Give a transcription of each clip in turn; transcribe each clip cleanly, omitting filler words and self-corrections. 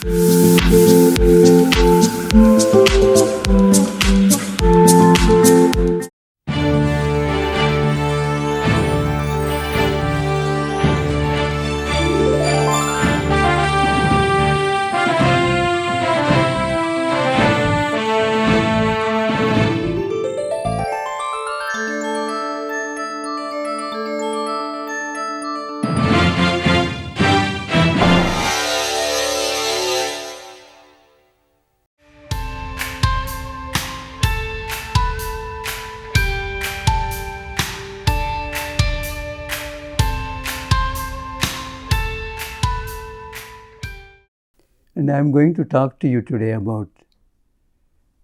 And I am going to talk to you today about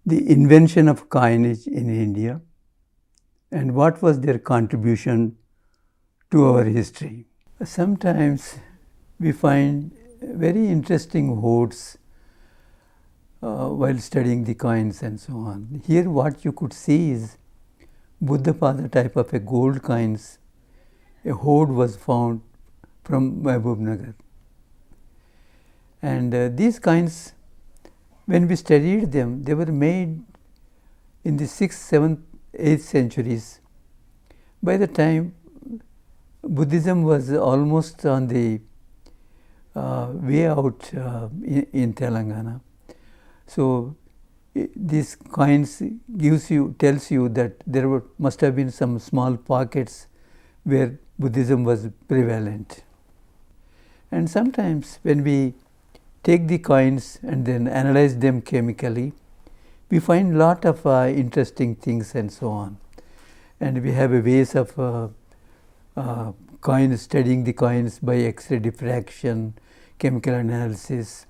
the invention of coinage in India and what was their contribution to our history. Sometimes we find very interesting hoards while studying the coins and so on. Here what you could see is Buddhapada type of a gold coins. A hoard was found from Mahbubnagar. And these coins, when we studied them, they were made in the 6th, 7th, 8th centuries. By the time Buddhism was almost on the way out in Telangana. So these coins tells you that there must have been some small pockets where Buddhism was prevalent. And sometimes when we take the coins and then analyze them chemically, we find lot of interesting things and so on. And we have a ways of studying the coins by X-ray diffraction, chemical analysis,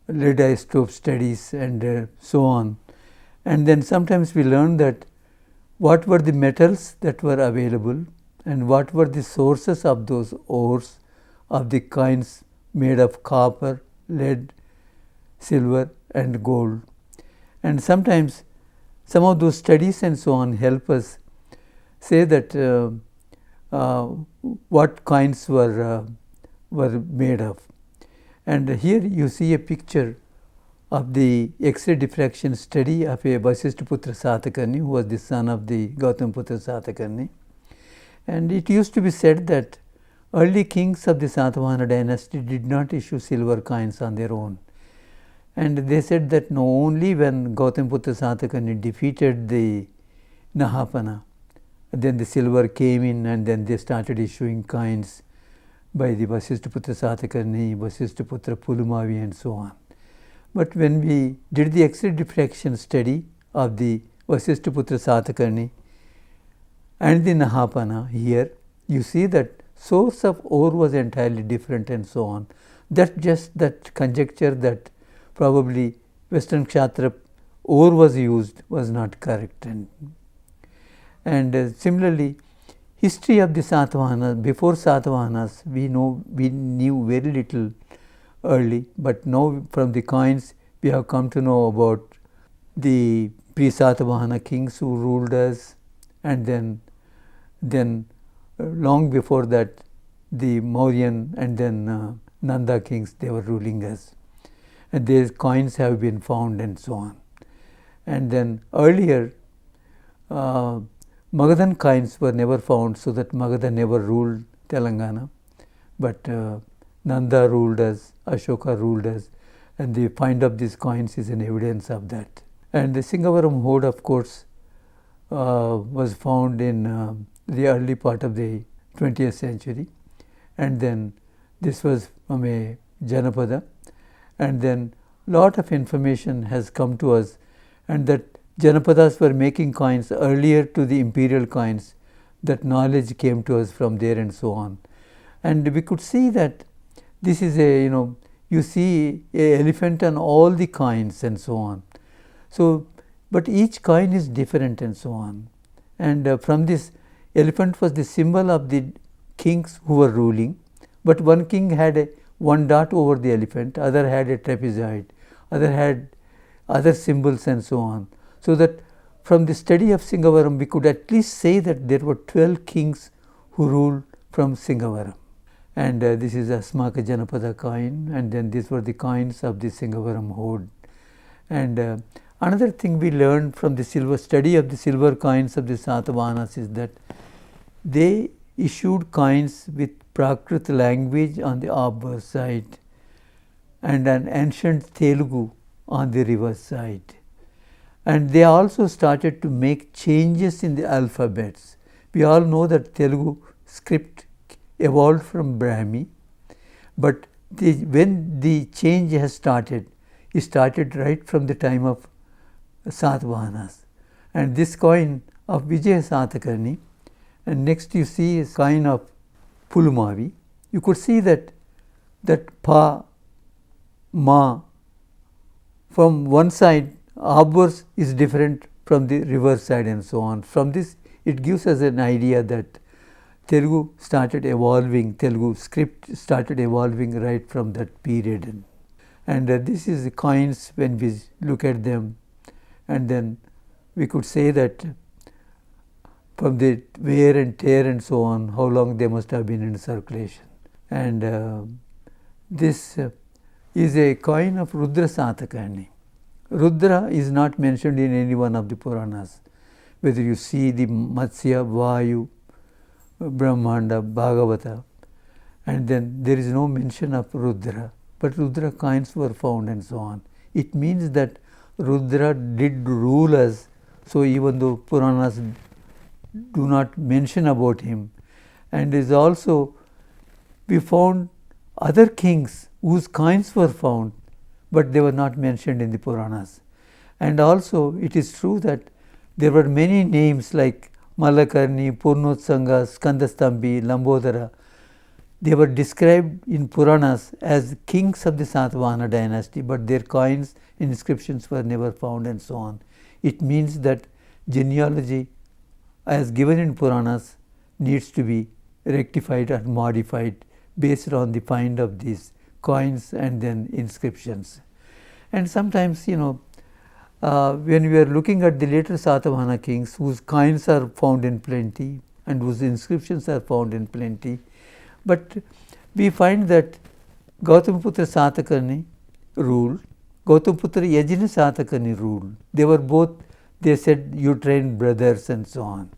lead isotope studies and so on. And then sometimes we learn that what were the metals that were available and what were the sources of those ores of the coins made of copper, lead, silver and gold. And sometimes some of those studies and so on help us say that what coins were made of. And here you see a picture of the X-ray diffraction study of a Vasishthaputra Satakarni, who was the son of the Gautamaputra Satakarni. And it used to be said that early kings of the Satavahana dynasty did not issue silver coins on their own. And they said that only when Gautamaputra Satakarni defeated the Nahapana, then the silver came in and then they started issuing coins by the Vasishthaputra Satakarni, Vasishthaputra Pulumavi and so on. But when we did the X-ray diffraction study of the Vasishthaputra Satakarni and the Nahapana, here you see that source of ore was entirely different and so on. That conjecture that probably Western Kshatriya ore was used was not correct. And similarly, history of the Satavahanas, before Satavahanas, we knew very little early, but now from the coins we have come to know about the pre-Satavahana kings who ruled us, and then long before that the Mauryan and then Nanda kings, they were ruling us. And these coins have been found and so on. And then earlier Magadhan coins were never found, so that Magadha never ruled Telangana, but Nanda ruled us, Ashoka ruled us, and the find of these coins is an evidence of that. And the Singavaram hoard, of course, was found in the early part of the 20th century, and then this was from a Janapada, and then lot of information has come to us, and that Janapadas were making coins earlier to the imperial coins. That knowledge came to us from there and so on. And we could see that this is you see a elephant on all the coins and so on. So, but each coin is different and so on. And from this, elephant was the symbol of the kings who were ruling, but one king had one dot over the elephant, other had a trapezoid, other had other symbols and so on. So that from the study of Singavaram, we could at least say that there were 12 kings who ruled from Singavaram. and this is Asmaka Janapada coin, and then these were the coins of the Singavaram horde. And another thing we learned from the study of the silver coins of the Satavahanas is that they issued coins with Prakrit language on the obverse side and an ancient Telugu on the reverse side. And they also started to make changes in the alphabets. We all know that Telugu script evolved from Brahmi, but when the change has started, it started right from the time of Satavahanas. And this coin of Vijaya Satakarni, and next you see a coin of Pulumavi. You could see that Pa, Ma, from one side obverse is different from the reverse side and so on. From this it gives us an idea that Telugu started evolving, Telugu script started evolving right from that period. And this is the coins when we look at them, and then we could say that from the wear and tear and so on, how long they must have been in circulation. And this is a coin of Rudra Satakarni. Rudra is not mentioned in any one of the Puranas. Whether you see the Matsya, Vayu, Brahmanda, Bhagavata, and then there is no mention of Rudra, but Rudra coins were found and so on. It means that Rudra did rule us, so even though Puranas do not mention about him, and is also we found other kings whose coins were found, but they were not mentioned in the Puranas. And also it is true that there were many names like Malakarni, Purnotsanga, Skandastambhi, Lambodara. They were described in Puranas as kings of the Satavahana dynasty, but their coins, inscriptions were never found and so on. It means that genealogy as given in Puranas needs to be rectified and modified based on the find of these coins and then inscriptions. And sometimes, when we are looking at the later Satavahana kings whose coins are found in plenty and whose inscriptions are found in plenty, but we find that Gautamiputra Satakarni ruled, Gautamiputra Yajna Satakarni ruled. They were both, they said, uterine brothers and so on.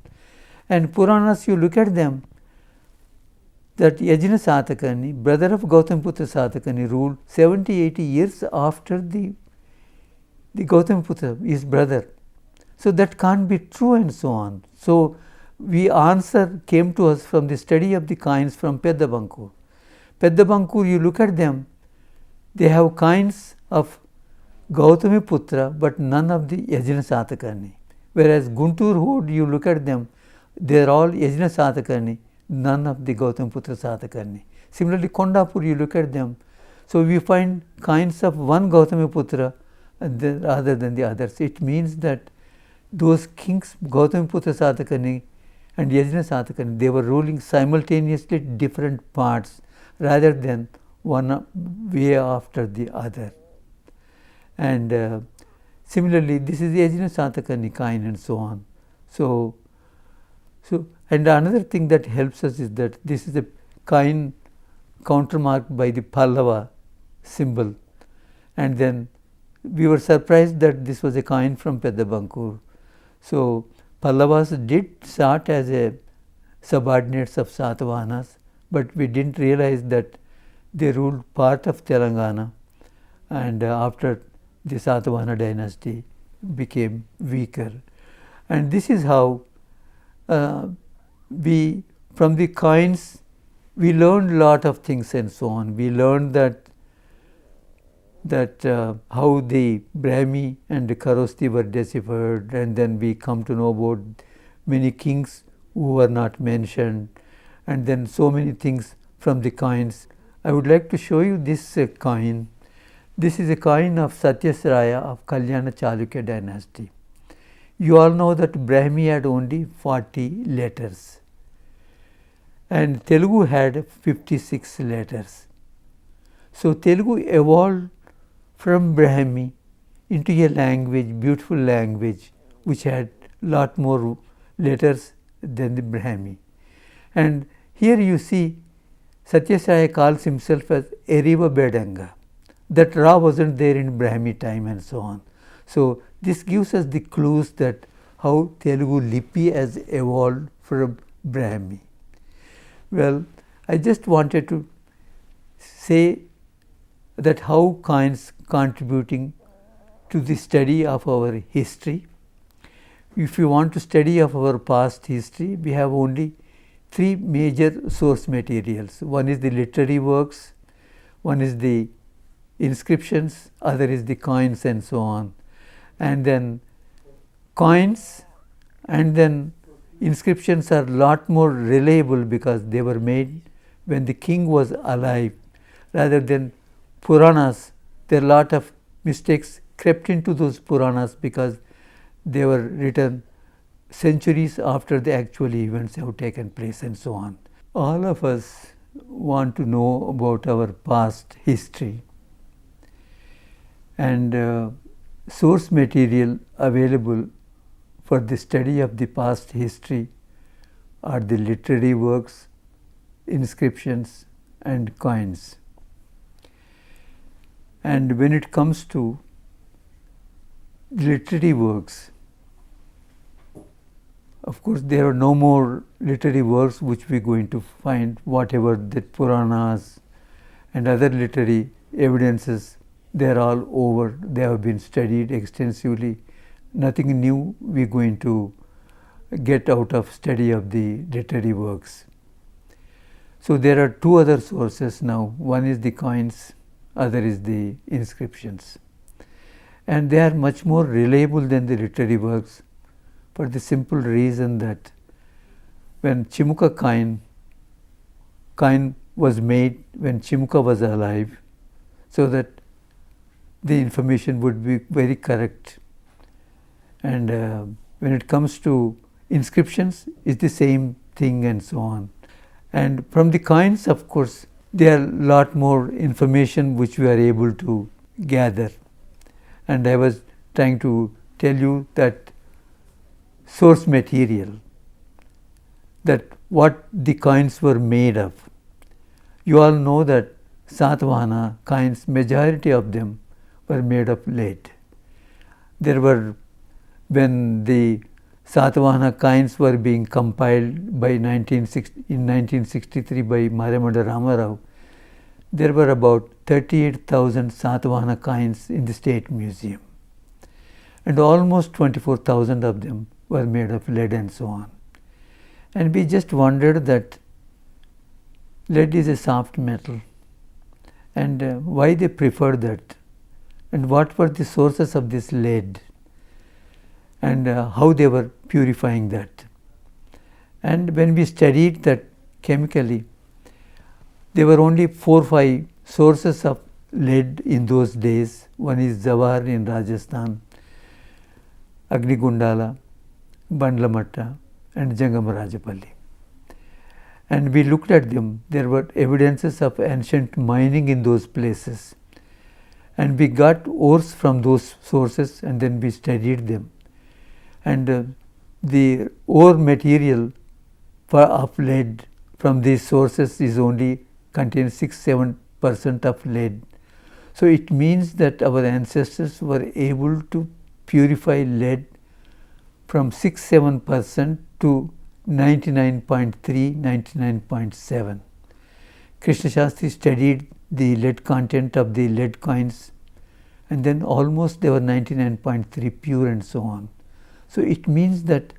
And Puranas, you look at them, that Yajna Satakarni, brother of Gautamiputra Satakarni, ruled 70-80 years after the Gautamiputra, his brother. So that can't be true and so on. So answer came to us from the study of the coins from Peddabankur. Peddabankur, you look at them, they have coins of Gautamiputra, but none of the Yajna Satakarni. Whereas Guntur horde, you look at them, they are all Yajna Satakarni, none of the Gautamiputra Satakarni. Similarly, Kondapur, you look at them, so we find coins of one Gautamiputra rather than the others. It means that those kings, Gautamiputra Satakarni and Yajna Satakarni, they were ruling simultaneously different parts rather than one way after the other. And similarly, this is the Yajna Satakarni coin and so on. So and another thing that helps us is that this is a coin countermarked by the Pallava symbol, and then we were surprised that this was a coin from Peddabankur. So Pallavas did start as a subordinates of Satavahanas, but we didn't realize that they ruled part of Telangana, and after the Satavahana dynasty became weaker. And this is how from the coins we learned a lot of things and so on. We learned that how the Brahmi and the Kharosti were deciphered, and then we come to know about many kings who were not mentioned, and then so many things from the coins. I would like to show you this coin. This is a coin of Satyasraya of Kalyana Chalukya dynasty. You all know that Brahmi had only 40 letters and Telugu had 56 letters. So Telugu evolved from Brahmi into a language, beautiful language, which had lot more letters than the Brahmi. And here you see Satyasaya calls himself as Eriva Bedanga. That Ra wasn't there in Brahmi time and so on. So this gives us the clues that how Telugu Lipi has evolved from Brahmi. Well, I just wanted to say that how coins contributing to the study of our history. If you want to study of our past history, we have only three major source materials. One is the literary works, one is the inscriptions, other is the coins and so on. And then coins and then inscriptions are a lot more reliable because they were made when the king was alive rather than Puranas. There are a lot of mistakes crept into those Puranas because they were written centuries after the actual events have taken place and so on. All of us want to know about our past history, and source material available for the study of the past history are the literary works, inscriptions and coins. And when it comes to literary works, of course there are no more literary works which we are going to find. Whatever the Puranas and other literary evidences, they are all over. They have been studied extensively. Nothing new we are going to get out of study of the literary works. So there are two other sources now. One is the coins, other is the inscriptions. And they are much more reliable than the literary works for the simple reason that when Chimuka coin was made when Chimuka was alive, so that the information would be very correct. And when it comes to inscriptions, it's the same thing and so on. And from the coins, of course, there are a lot more information which we are able to gather. And I was trying to tell you that source material, that what the coins were made of. You all know that Satavahana coins, majority of them were made of lead. There were, when the Satavahana coins were being compiled by in 1963 by Marimada Ramarao, there were about 38,000 Satavahana coins in the State Museum, and almost 24,000 of them were made of lead and so on. And we just wondered that lead is a soft metal, and why they preferred that, and what were the sources of this lead, and how they were purifying that. And when we studied that chemically, there were only 4 or 5 sources of lead in those days. One is Zawar in Rajasthan, Agni-Gundala, Bandlamatta and Jangamarajapalli. And we looked at them. There were evidences of ancient mining in those places. And we got ores from those sources and then we studied them. And the ore material of lead from these sources is only contains 6-7% of lead. So it means that our ancestors were able to purify lead from 6-7% to 99.3, 99.7. Krishna Shastri studied the lead content of the lead coins, and then almost they were 99.3 pure and so on. So it means that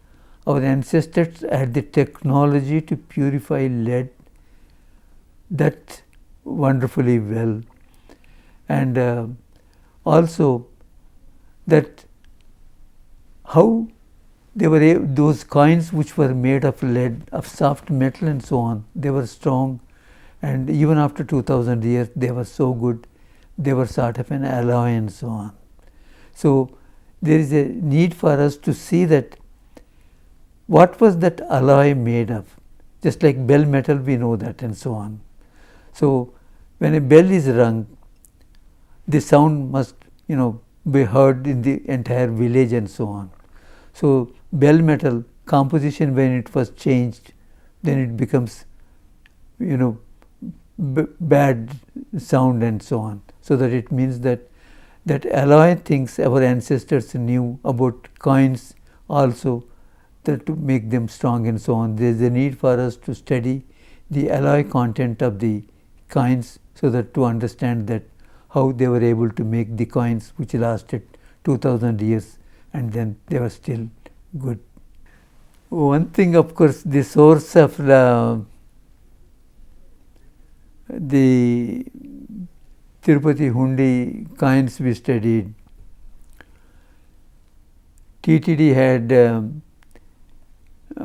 our ancestors had the technology to purify lead that wonderfully well, and also that how they were those coins which were made of lead, of soft metal and so on, they were strong, and even after 2000 years they were so good, they were sort of an alloy and so on. So there is a need for us to see that what was that alloy made of. Just like bell metal, we know that and so on. So when a bell is rung, the sound must be heard in the entire village and so on. So bell metal composition, when it was changed, then it becomes bad sound and so on. So that it means that alloy things our ancestors knew about coins also, that to make them strong and so on. There is a need for us to study the alloy content of the coins, so that to understand that how they were able to make the coins which lasted 2000 years and then they were still good. One thing, of course, the source of the Tirupati Hundi coins we studied, TTD had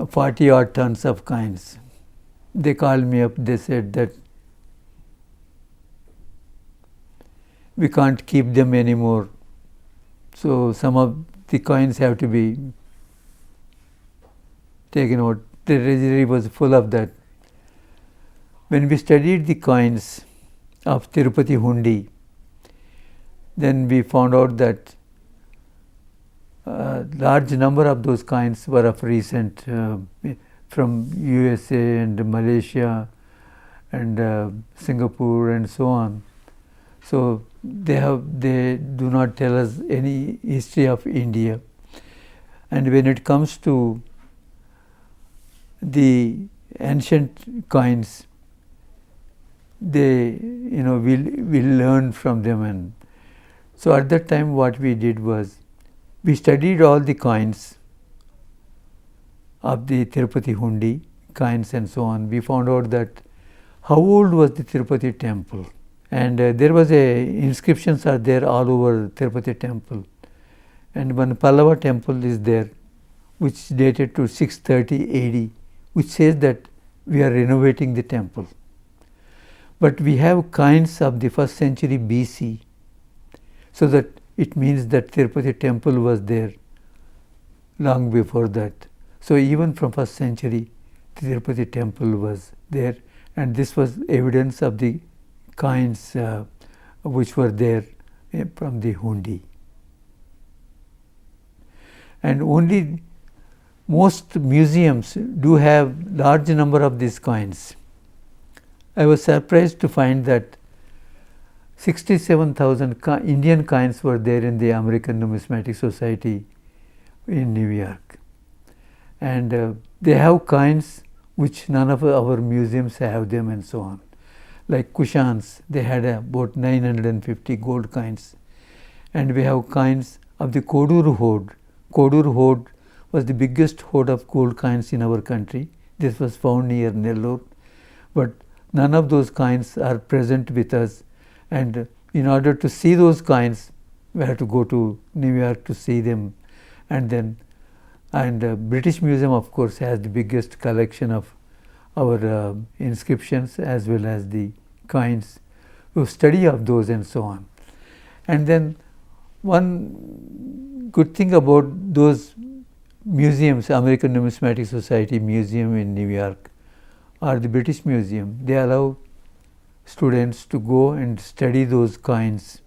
40 odd tons of coins. They called me up, they said that we can't keep them anymore, so some of the coins have to be taken out. The treasury was full of that. When we studied the coins of Tirupati Hundi, then we found out that a large number of those coins were of recent, from USA and Malaysia and Singapore and so on. So they do not tell us any history of India. And when it comes to the ancient coins, they, we learn from them. And so at that time what we did was, we studied all the coins of the Tirupati Hundi, coins and so on. We found out that how old was the Tirupati temple, and there was inscriptions are there all over Tirupati temple, and one Pallava temple is there which dated to 630 AD, which says that we are renovating the temple. But we have coins of the 1st century BC, so that it means that Tirupati temple was there long before that. So even from 1st century, the Tirupati temple was there, and this was evidence of the coins which were there from the Hundi. And only most museums do have large number of these coins. I was surprised to find that 67,000 Indian coins were there in the American Numismatic Society in New York. And they have coins which none of our museums have them and so on. Like Kushans, they had about 950 gold coins. And we have coins of the Kodur Horde. Kodur Horde was the biggest hoard of gold coins in our country. This was found near Nellore. But none of those coins are present with us. And in order to see those coins, we have to go to New York to see them. And British Museum, of course, has the biggest collection of our inscriptions as well as the coins, study of those and so on. And then one good thing about those museums, American Numismatic Society Museum in New York or the British Museum, they allow students to go and study those coins,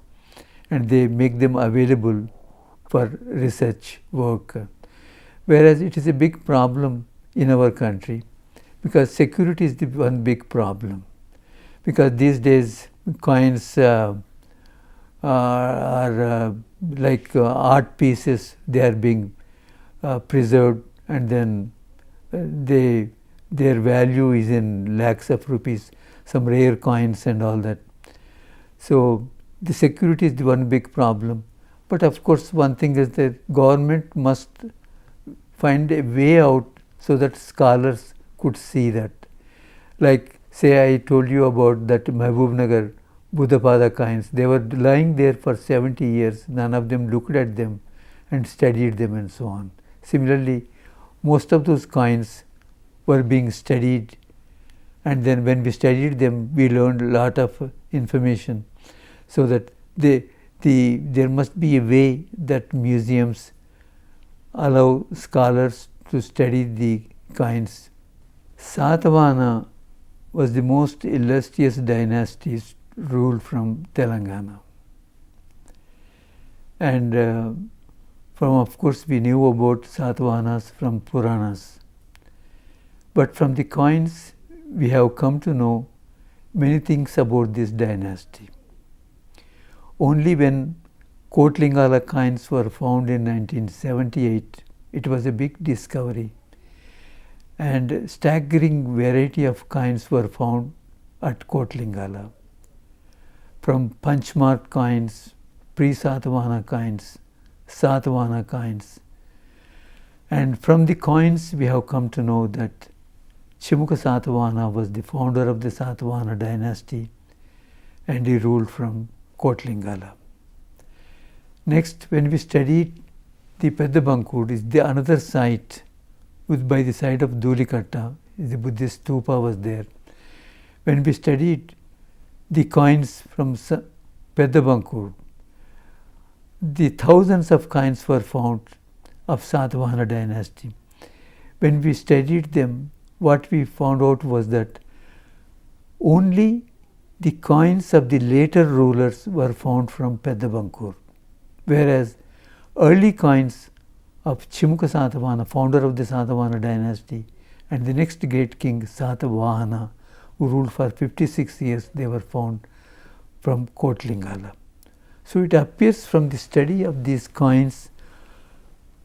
and they make them available for research work. Whereas it is a big problem in our country, because security is the one big problem. Because these days coins are like art pieces, they are being preserved, and then their value is in lakhs of rupees, some rare coins and all that. So the security is the one big problem. But of course one thing is that government must find a way out so that scholars could see that. Like say I told you about that Mahbubnagar Buddhapada coins, they were lying there for 70 years, none of them looked at them and studied them and so on. Similarly, most of those coins were being studied, and then when we studied them, we learned a lot of information, so that there must be a way that museums allow scholars to study the coins. Satavahana was the most illustrious dynasty ruled from Telangana. And of course, we knew about Satavahanas from Puranas. But from the coins, we have come to know many things about this dynasty. Only when Kotlingala coins were found in 1978, it was a big discovery, and staggering variety of coins were found at Kotlingala. From punchmark coins, pre-Satavahana coins, Satavahana coins. And from the coins we have come to know that Chimukha Satavahana was the founder of the Satavahana dynasty, and he ruled from Kotlingala. Next, when we studied the Peddabankur, is the another site by the side of Dhulikatta, the Buddhist stupa was there. When we studied the coins from Peddabankur, the thousands of coins were found of Satavahana dynasty. When we studied them, what we found out was that only the coins of the later rulers were found from Peddabankur, whereas early coins of Chimukha Satavahana, founder of the Satavahana dynasty, and the next great king Satavahana, who ruled for 56 years, they were found from Kotlingala. So it appears from the study of these coins,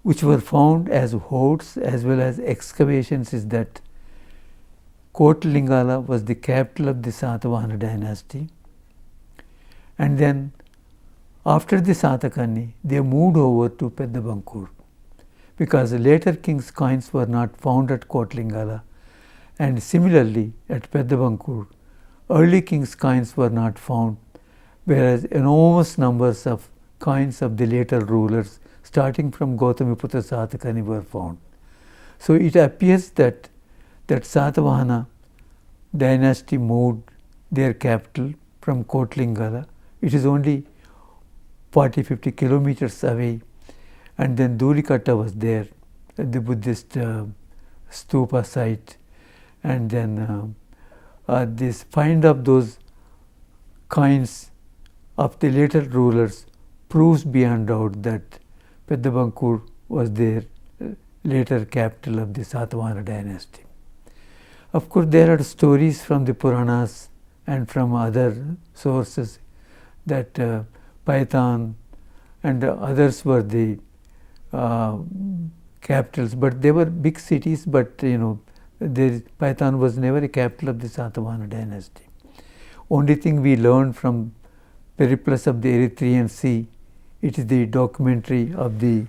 which were found as hoards as well as excavations, is that Kotlingala was the capital of the Satavahana dynasty, and then after the Satakani, they moved over to Peddabankur, because the later king's coins were not found at Kotlingala, and similarly at Peddabankur, early king's coins were not found, whereas enormous numbers of coins of the later rulers starting from Gautamiputra Satakani were found. So it appears that Satavahana dynasty moved their capital from Kotlingala. It is only 40-50 kilometers away, and then Dhulikatta was there, the Buddhist stupa site, and then this find of those coins of the later rulers proves beyond doubt that Peddabankur was their later capital of the Satavahana dynasty. Of course, there are stories from the Puranas and from other sources that Paitan and others were the capitals, but they were big cities, but Paitan was never a capital of the Satavahana dynasty. Only thing we learned from Periplus of the Erythraean Sea, it is the documentary of the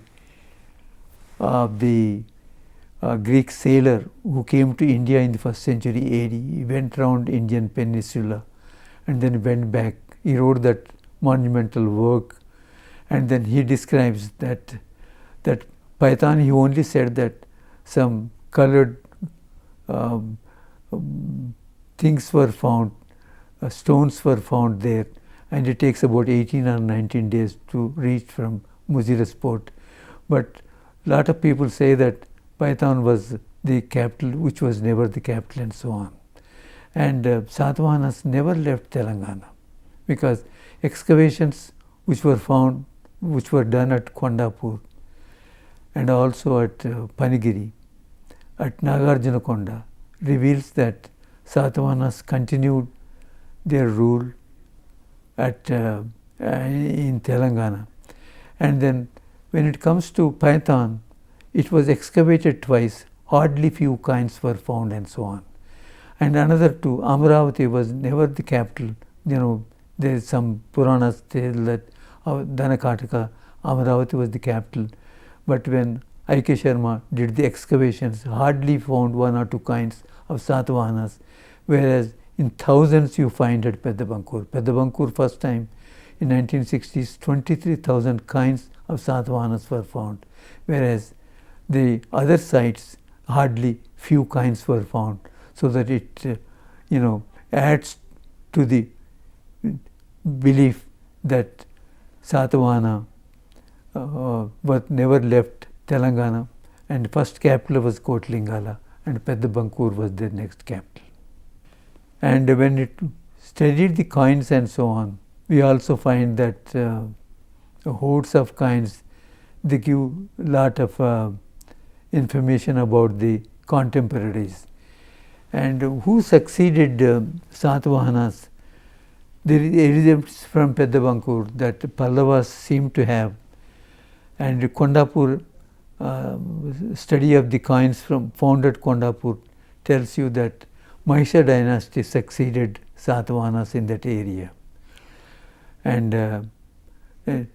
Greek sailor who came to India in the 1st century AD. He went around Indian peninsula and then went back. He wrote that monumental work, and then he describes that Paitan, he only said that some colored things were found, stones were found there, and it takes about 18 or 19 days to reach from Muziris port. But a lot of people say that Paitan was the capital, which was never the capital, and so on. And Satavahanas never left Telangana, because excavations which were found, which were done at Kondapur and also at Panigiri, at Nagarjunakonda, reveals that Satavahanas continued their rule in Telangana. And then when it comes to Paitan, it was excavated twice, hardly few coins were found, and so on. And another two, Amaravati was never the capital. There is some Puranas tell that Dhanakataka, Amaravati was the capital. But when I.K. Sharma did the excavations, hardly found 1 or 2 coins of Satavahanas, whereas in thousands you find at Peddabankur. Peddabankur first time in 1960s, 23,000 coins of Satavahanas were found, whereas the other sites hardly few coins were found, so that it adds to the belief that Satavahana never left Telangana, and first capital was Kotlingala, and Peddabankur was their next capital. And when it studied the coins and so on, we also find that hoards of coins, they give lot of information about the contemporaries. And who succeeded Satavahanas? There is evidence from Peddabankur that Pallavas seem to have, and Kondapur study of the coins found at Kondapur tells you that Mahisha dynasty succeeded Satavahanas in that area. And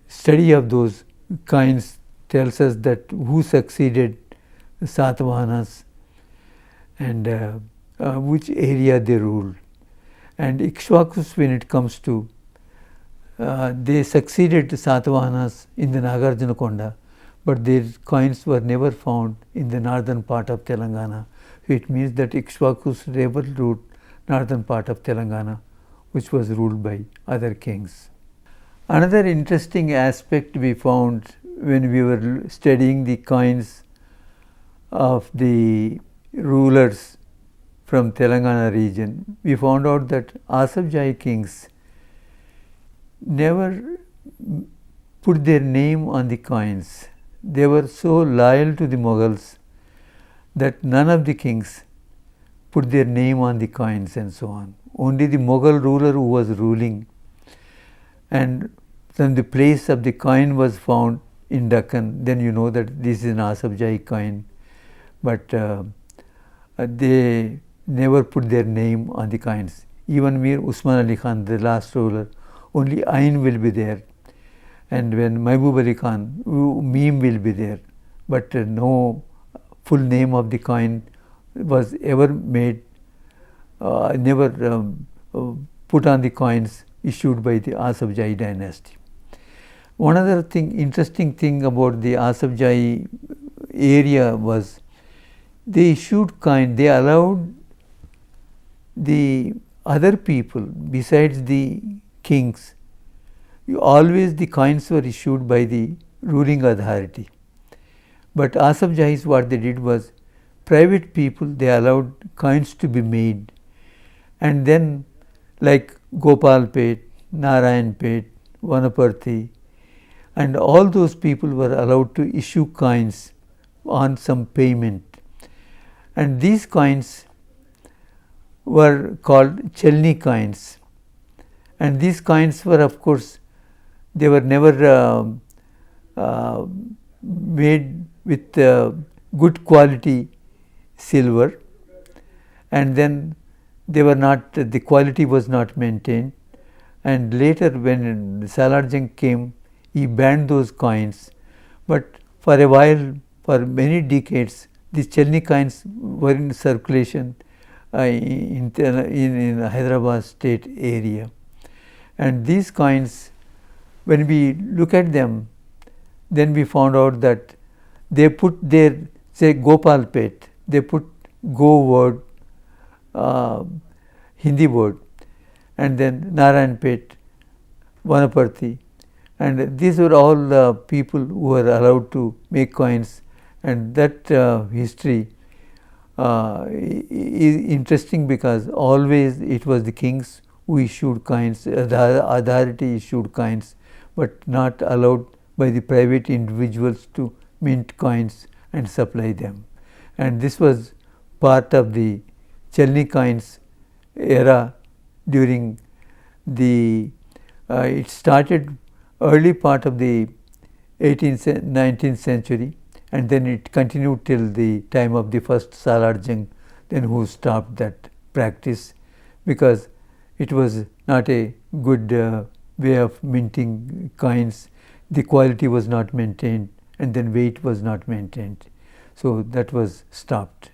study of those coins tells us that who succeeded Satavahanas and which area they ruled. And Ikshvakus, when it comes to, they succeeded Satavahanas in the Nagarjunakonda, but their coins were never found in the northern part of Telangana. It means that Ikshvakus never ruled northern part of Telangana, which was ruled by other kings. Another interesting aspect we found when we were studying the coins of the rulers from Telangana region, we found out that Asafjai kings never put their name on the coins. They were so loyal to the Mughals that none of the kings put their name on the coins and so on. Only the Mughal ruler who was ruling, and then the place of the coin was found in Deccan, then you know that this is an Asafjai coin. But they never put their name on the coins. Even Mir Usman Ali Khan, the last ruler, only Ain will be there. And when Mahbub Ali Khan, Meme will be there. But no full name of the coin was ever made, never put on the coins issued by the Asafjai dynasty. One other thing, interesting thing about the Asafjai area was they issued coin, they allowed the other people besides the kings. Always the coins were issued by the ruling authority. But Asafjais, what they did was, private people, they allowed coins to be made. And then like Gopalpet, Narayanpet, Vanaparthi, and all those people were allowed to issue coins on some payment. And these coins were called Chelni coins. And these coins were, of course, they were never made with good quality silver, and then they were not, the quality was not maintained. And later when Salarjung came, he banned those coins. But for a while, for many decades, these Chelni coins were in circulation in Hyderabad state area. And these coins, when we look at them, then we found out that they put their, say Gopalpet, they put Go word, Hindi word, and then Narayanpet, Vanaparthi, and these were all people who were allowed to make coins. And that history is interesting because always it was the kings who issued coins, the authority issued coins, but not allowed by the private individuals to mint coins and supply them. And this was part of the Chelni coins era during the, it started early part of the 18th, 19th century, and then it continued till the time of the first Salarjung, then who stopped that practice because it was not a good way of minting coins. The quality was not maintained, and then weight was not maintained. So that was stopped.